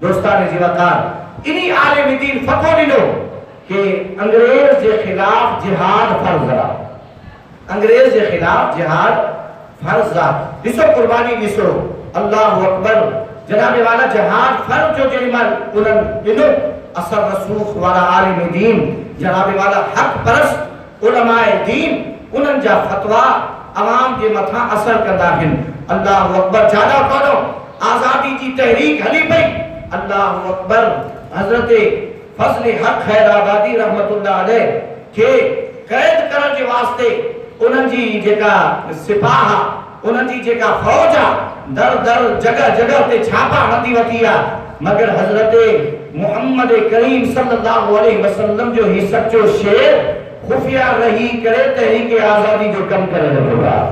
दोस्तान जी वकार इन्हीं आलिम दीन फतवा दिलो कि अंग्रेज के खिलाफ जिहाद फर्ज रहा, अंग्रेज के खिलाफ जिहाद फर्ज रहा। दिसो कुर्बानी दिसो, अल्लाह अकबर। जनाबे वाला जिहाद फर्ज जो जरिमल उलन दिनो असर रसूख वाला आलिम दीन जनाबे वाला हक परस्त उलमाए दीन उन्हनि जा फतवा अवाम के मथा असर कंदा आहिनि। अल्लाह अकबर। ज्यादा करो आजादी की तहरीक हली पई। अल्लाह अकबर। हजरत फजल हक खैराबादी रहमतुल्लाह अलैह के कैद करण के वास्ते उन्हनि जी जेका सिपाह उन्हनि जी जेका फौज दर दर जगह जगह ते छापा हणंदी वठी आ, मगर हजरत मोहम्मद करीम सल्लल्लाहु अलैहि वसल्लम जो ही सच्चो शेर खुफिया रही करे तहरीक आजादी जो कम करे रहियो आहे,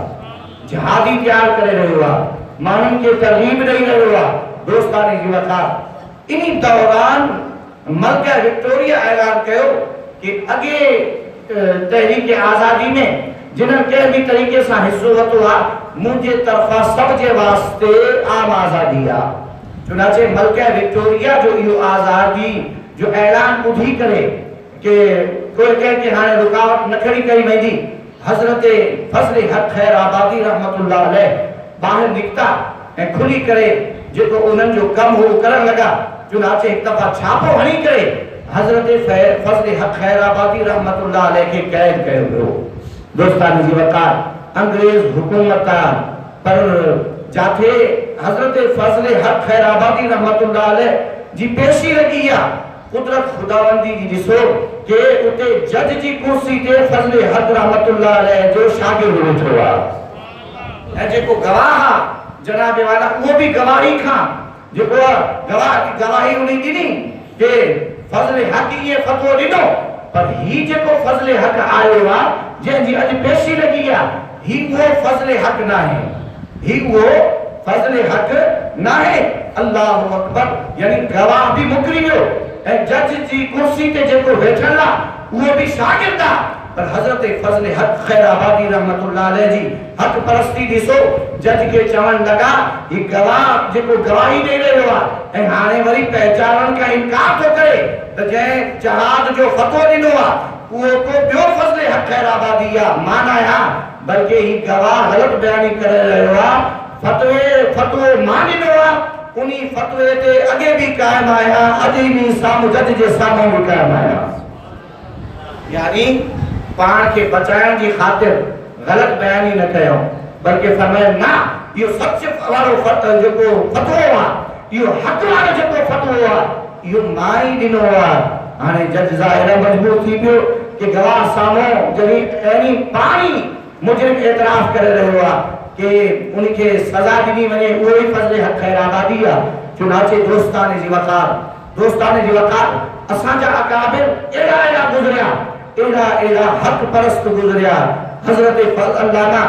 जिहादी तैयार करे रहियो आहे, माण्हुनि खे तरगीब ॾेई रहियो आहे। दोस्तानी जी वफ़ाक़ इन दौरान मलका विक्टोरिया ऐलान कयो कि अगे तहरीक आजादी में जिन्हनि कंहिं बि तरीक़े सां हिस्सो वरितो आहे मुंहिंजे तरफ़ां सब जे वास्ते आम आज़ादी आहे। चुनाचे मलका विक्टोरिया जो इहो आज़ादी जो ऐलान ॿुधी करे कि कोई कंहिंखे हाणे रुकावट न खड़ी कई वेंदी, हज़रत फज़ल हक खैराबादी रहमतुल्लाह अलैह ॿाहिरि निकिता ऐं खुली करे जेको उन्हनि जो कम हो करण लगा। चुनाचे एक दफा छापो हणी करे हजरत फजल हक खैराबादी रहमतुल्लाह अलैह के कैद कयो वियो। दोस्तान जी वकार अंग्रेज हुकूमत पर जाथे हजरत फजल हक खैराबादी रहमतुल्लाह अलैह जी पेशी लगी आ। कुदरत खुदावंदी जी दिसो के उते जज जी कुर्सी ते फजल हक रहमतुल्लाह अलैह जो शागिर्द वेठो आ ऐं जेको गवाह जनाबे वाला वो भी गवाही खां जेको गवाही उन्हीं दी के फजल हक ये फतवो दिनो, पर ही जेको फजल हक आयो आ जंहिंजी अॼु पेशी लगी आ ही वो फजल हक ना है, ही वो फजल हक ना है। अल्लाह अकबर। यानी गवाह भी मुकरी वियो ऐं जज जी कुर्सी ते जेको वेठल आ वो भी शागिर्द आ, पर हजरत फजल हक खैराबादी रहमतुल्लाह अलैह जी हक परस्ती दिसो जज के चवण लगा ही गवाह जेको गवाही दे रहियो आहे ऐं हाणे वरी पहचानण का इनकार थो करे त जंहिं जहाद जो फतवो ॾिनो आहे उहो को ॿियो फजल हक खैराबादी आहे, माना आहे बल्कि ही गवाह ग़लत बयानी करे रहियो आहे। फतवो मां ॾिनो आहे उनी फतवे ते अॻे बि क़ाइम आया, अॼु बि साम्हूं जज जे साम्हूं बि क़ाइम आया। यानी पाण के बचाइण जी खातिर गलत बयानी न कयो, बल्कि फरमायो ना इहो सच वारो जेको फतवो आहे इहो हक वारो जेको फतवो आहे इहो मां ई ॾिनो आहे। हाणे जज ज़ाहिर मजबूर थी पियो कि गवाह साम्हूं जॾहिं पहिरीं पाणी मुजरिम एतराफ़ करे रहियो आहे कि उनखे सज़ा ॾिनी वञे उहो ई फज़ल हक खैराबादी आहे। चुनाचे दोस्तान जी वक़ार असांजा अकाबिर अहिड़ा गुज़रिया, एड़ा हक परस्त गुजरिया। हजरत अल्लामा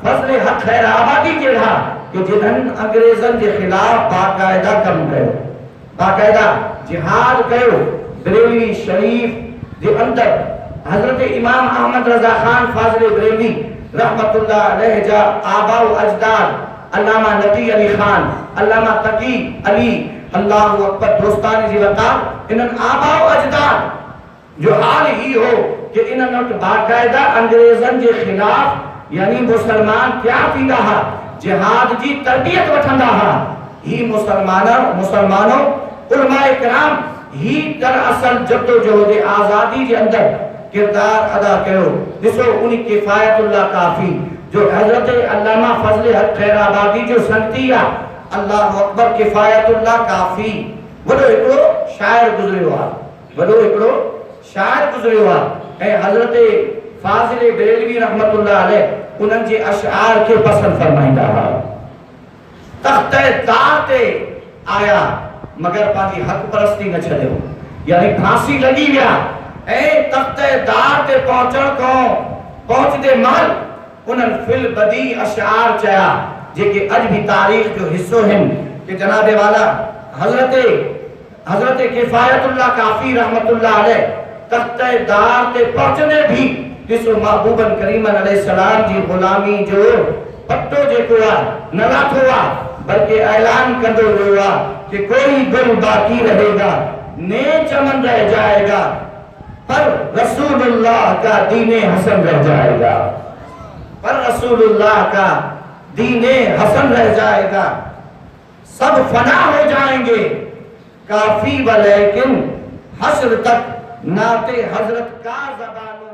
फजल हक खैराबादी जहिड़ा कि जिन्हनि अंग्रेजन के खिलाफ बाकायदा कम कयो, बाकायदा जिहाद कयो। बरेलवी शरीफ जे अंदर हजरत इमाम अहमद रजा खान फाजिल बरेलवी रहमतुल्लाह अलैह जा आबा व अजदाद अल्लामा नकी अली खान, अल्लामा तकी अली, अल्लाह अकबर। दोस्तान जी वक़ार इन्हनि आबा व अजदाद जो हाल ही हो कि इन्हनि वटि बाकायदा अंग्रेजन के खिलाफ यानी मुसलमान क्या थींदा हा, जिहाद जी तरबियत वठंदा हा। ही मुसलमानों उलमाए किराम ही दरअसल जद्दोजहद आजादी के अंदर किरदार अदा कयो। दिसो उनी किफायतुल्लाह काफी जो हजरत अल्लामा फजल हक खैराबादी जो संगती आ, अल्लाह अकबर। किफायतुल्लाह काफी वडो एकड़ो शायर गुजरियो आ, वडो एकड़ो शायर गुजरियो आ ऐं हजरत फाजिल बरेलवी रहमतुल्लाह अलैह उन्हनि जे अशआर के पसंद फरमाइंदा हा। तख्ते दार ते आया मगर पांजी हक परस्ती न छॾियो, यानी फांसी लगी विया ऐं तख्ते दार ते पहुचण खां पहुचदे महल उन्हनि फिल बदी अशआर चया जेके अॼु भी तारीख जो हिस्सो आहिनि कि जनाबे वाला हजरत किफायतुल्लाह काफी रहमतुल्लाह अलैह तख्ते दार ते पहुचने भी दिसो महबूबन करीमन अलैहिस्सलाम जी गुलामी जो पट्टो जेको आहे न लाथो आहे, बल्कि ऐलान कंदो वियो आहे कि कोई गुल बाकी रहेगा, ने चमन रह जाएगा, पर रसूलुल्लाह का दीने हसन रह जाएगा, पर रसूलुल्लाह का दीने हसन रह जाएगा। सब फना हो जाएंगे, काफी व लेकिन हश्र तक नाते हजरत का ज़बान